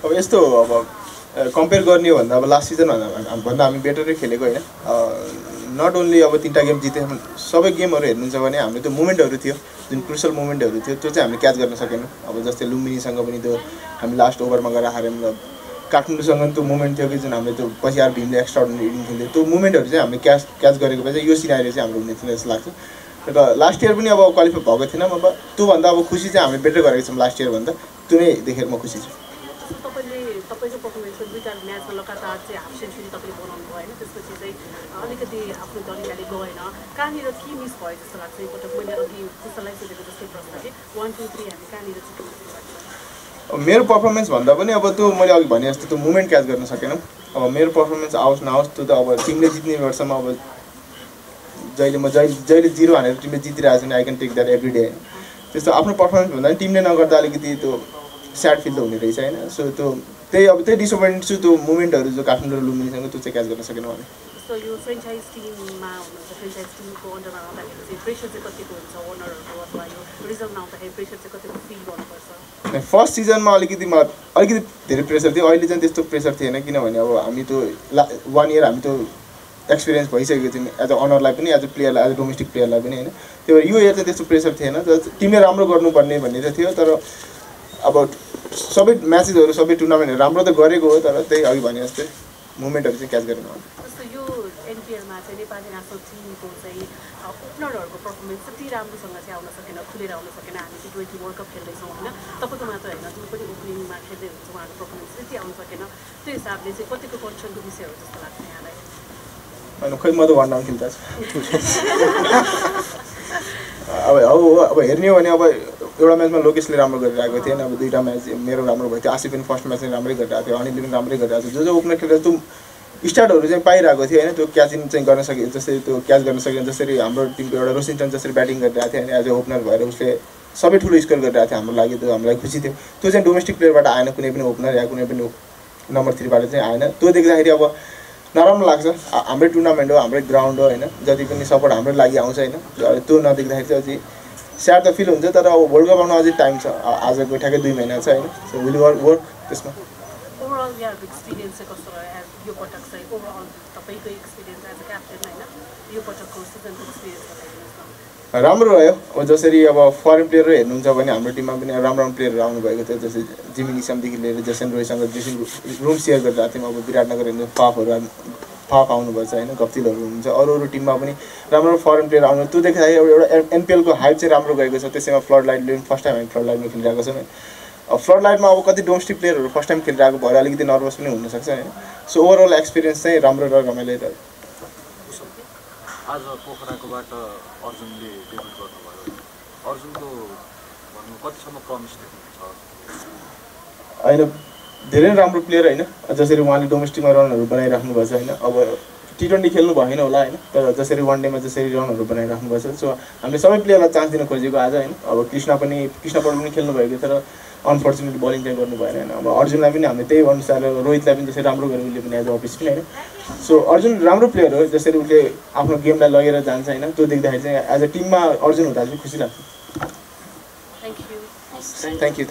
अब यस्तो अब कम्पेयर गर्ने हो भन्दा अब लास्ट सिजन भन्दा हामी बेटरै खेलेको होइन नट ओन्ली अब 3टा गेम जिते सबै गेमहरू हेर्नुहुन्छ भने हाम्रो त्यो मोमेन्टहरू थियो जुन क्रुसल मोमेन्टहरू थियो त्यो चाहिँ हामीले क्याच गर्न सकेनौँ अब जस्तै लुम्बिनीसँग पनि त्यो हामी लास्ट ओभरमा गएर हार्यौँ र काठमाडौँसँग त्यो मोमेन्ट थियो कि जुन हामीले त्यो पछि आएर भीमले एक्स्ट्राअर्डिनरी इनिङ खेल्थ्यो त्यो मोमेन्टहरू चाहिँ हामीले क्याच गरेको भए चाहिँ यो सिनारियो चाहिँ हाम्रो हुने थियो जस्तो लाग्छ र लास्ट इयर पनि अब क्वालिफाई भएको थिएन अब त्योभन्दा अब खुसी चाहिँ हामीले बेटर गरेको छौँ लास्ट इयरभन्दा त्यो नै देखेर म खुसी छु तपाईको पर्फर्मेन्समा 2टा म्याचमा लगातार चाहिँ हाफ सेन्चुरी तपाईँले बनाउनु भयो होइन त्यसपछि चाहिँ अलिकति आफ्नो दलियाले गएन कहाँनिर के मिस भयो जस्तो लाग्छ एकपटक मैले अघि त्यसलाई सोधेको जस्तै प्रश्न कि 1 2 3 हामी कहाँनिर चाहिँ जस्तो लाग्छ मेरो पर्फर्मेन्स भन्दा पनि अब त्यो मैले अघि भने जस्तो त्यो मुभमेन्ट क्याच गर्न सकेनौँ अब मेरो पर्फर्मेन्स आओस् नआओस् त्यो त अब टिमले जित्ने वर्षमा अब जहिले 0 हानेर टिमले जितिरहेको छ भने I can take that every day त्यस्तो आफ्नो पर्फर्मेन्स भन्दा पनि टिमले नगर्दा अलिकति त्यो स्याड फिल त हुने रहेछ होइन सो त्यो त्यही डिसअपोइन्ट छु त्यो मोमेन्टहरू जो काठमाडौँ र लुम्बिनीसँग त्यो चाहिँ क्याच गर्न सकेनौँ हामी सो यो फ्रेन्चाइज टिममा हुनुहुन्छ फ्रेन्चाइज टिमको अन्डरमा आउँदाखेरि चाहिँ प्रेसर चाहिँ कतिको हुन्छ ओनरहरूको अथवा यो रिजल्टमा आउँदाखेरि प्रेसर चाहिँ कतिको फिल गर्नुपर्छ फर्स्ट सिजनमा अलिकति धेरै प्रेसर थियो अहिले चाहिँ त्यस्तो प्रेसर थिएन किनभने अब हामी त्यो 1 इयर हामी त्यो एक्सपिरियन्स भइसकेको थियौँ एज अ अनरलाई पनि एज अ प्लेयरलाई एज अ डोमेस्टिक प्लेयरलाई पनि होइन त्यो भएर यो इयर चाहिँ त्यस्तो प्रेसर थिएन टिमले राम्रो गर्नुपर्ने भन्ने चाहिँ थियो तर अब सबै म्याचेसहरू सबै टुर्नामेन्टहरू राम्रो त गरेको हो तर त्यही अघि भने जस्तै मुभमेन्टहरू चाहिँ क्याच गरेन जस्तो यो एनपिएलमा चाहिँ नेपाली नेसनल टिमको चाहिँ ओपनरहरूको पर्फर्मेन्स त्यति राम्रोसँग चाहिँ आउन सकेन खुलेर आउन सकेन हामी T20 वर्ल्ड कप खेल्दैछौँ होइन तपाईँको मात्र होइन जुन पनि ओपनिङमा खेल्दै हुन्छ उहाँको पर्फर्मेन्स त्यति आउन सकेन त्यो हिसाबले चाहिँ कतिको कन्सर्नको विषय हो जस्तो लाग्छ यहाँलाई होइन खै म त वान डाउन खेल्दा छु अब हेर्ने हो भने अब एउटा म्याचमा लोकेशले राम्रो गरिरहेको थिएन अब 2टा म्याच मेरो राम्रो भयो थियो आसिफ पनि फर्स्ट म्याच चाहिँ राम्रै गरिरहेको थियो अनिलले पनि राम्रै गरिरहेको थियो जो ओपनर खेलेर त्यो स्टार्टहरू चाहिँ पाइरहेको थियो होइन त्यो क्याचिङ चाहिँ गर्न सके जसरी त्यो क्याच गर्न सके जसरी हाम्रो टिमको एउटा रोसिन्टन जसरी ब्याटिङ गरिरहेको थियो होइन एज अ ओपनर भएर उसले सबै ठुलो स्कोर गरिरहेको थियो हाम्रो लागि त्यो हामीलाई खुसी थियो त्यो चाहिँ डोमेस्टिक प्लेयरबाट आएन कुनै पनि ओपनर या कुनै पनि नम्बर 3बाट चाहिँ आएन त्यो देख्दाखेरि अब नराम्रो लाग्छ हाम्रै टुर्नामेन्ट हो हाम्रै ग्राउन्ड हो होइन जति पनि सपोर्ट हाम्रो लागि आउँछ होइन त्यो नदेख्दाखेरि चाहिँ अझै स्याड त फिल हुन्छ तर अब वर्ल्ड कप आउन अझै टाइम छ आजको ठ्याक्कै 2 महिना छ होइन सो विल वर्क त्यसमा ओभरअल यहाँको एक्सपिरियन्स चाहिँ कस्तो रह्यो यो पटक चाहिँ ओभरअल तपाईँको एक्सपिरियन्स एज अ क्याप्टेन होइन यो पटकको सिजनको एक्सपिरियन्स बताइदिनुहोस् न राम्रो रह्यो अब जसरी अब फरेन प्लेयरहरू हेर्नुहुन्छ भने हाम्रो टिममा पनि राम्रो प्लेयरहरू आउनुभएको थियो जस्तै जिमी निसमदेखि लिएर जसन रोयसँग ड्रेसिङ रुम सेयर गरिरहेको थियौँ अब विराटनगर हेर्नु फाफ आउनुभएको छ होइन गप्तिलहरू हुनुहुन्छ अरू टिममा पनि राम्रो फरेन प्लेयर आउनु त्यो देख्दाखेरि एउटा एनपिएलको हाइप चाहिँ राम्रो गएको छ त्यसैमा फ्लड लाइटले पनि फर्स्ट टाइम हामी फ्लड लाइटमा खेलिरहेको छौँ अब फ्लड लाइटमा अब कति डोमेस्टिक प्लेयरहरू फर्स्ट टाइम खेलिरहेको भएर अलिकति नर्भस पनि हुनसक्छ होइन सो ओभरअल एक्सपिरियन्स चाहिँ राम्रो र रमाइलो रह्यो आज पोखराकोबाट अर्जुनले डेब्युट गर्नुभयो अर्जुनको भन्नु कतिसम्म प्रमिस देख्नुहुन्छ होइन धेरै राम्रो प्लेयर होइन जसरी उहाँले डोमेस्टिकमा रनहरू बनाइराख्नु भएको छ होइन अब T20 खेल्नु भएन होला होइन तर जसरी वान डेमा जसरी रनहरू बनाइराख्नु भएको छ सो हामीले सबै प्लेयरलाई चान्स दिन खोजेको आज होइन अब कृष्ण पौडेल पनि खेल्नु भएको थियो तर अनफर्चुनेटली बलिङ चाहिँ गर्नु भएन होइन अब अर्जुनलाई पनि हामीले त्यही अनुसार रोहितलाई पनि जसरी राम्रो गर्यो उसले पनि एज अफिस पनि होइन सो अर्जुन राम्रो प्लेयर हो जसरी उसले आफ्नो गेमलाई लगेर जान्छ होइन त्यो देख्दाखेरि चाहिँ एज अ टिममा अर्जुन हुँदा चाहिँ खुसी लाग्छ थ्याङ्क यू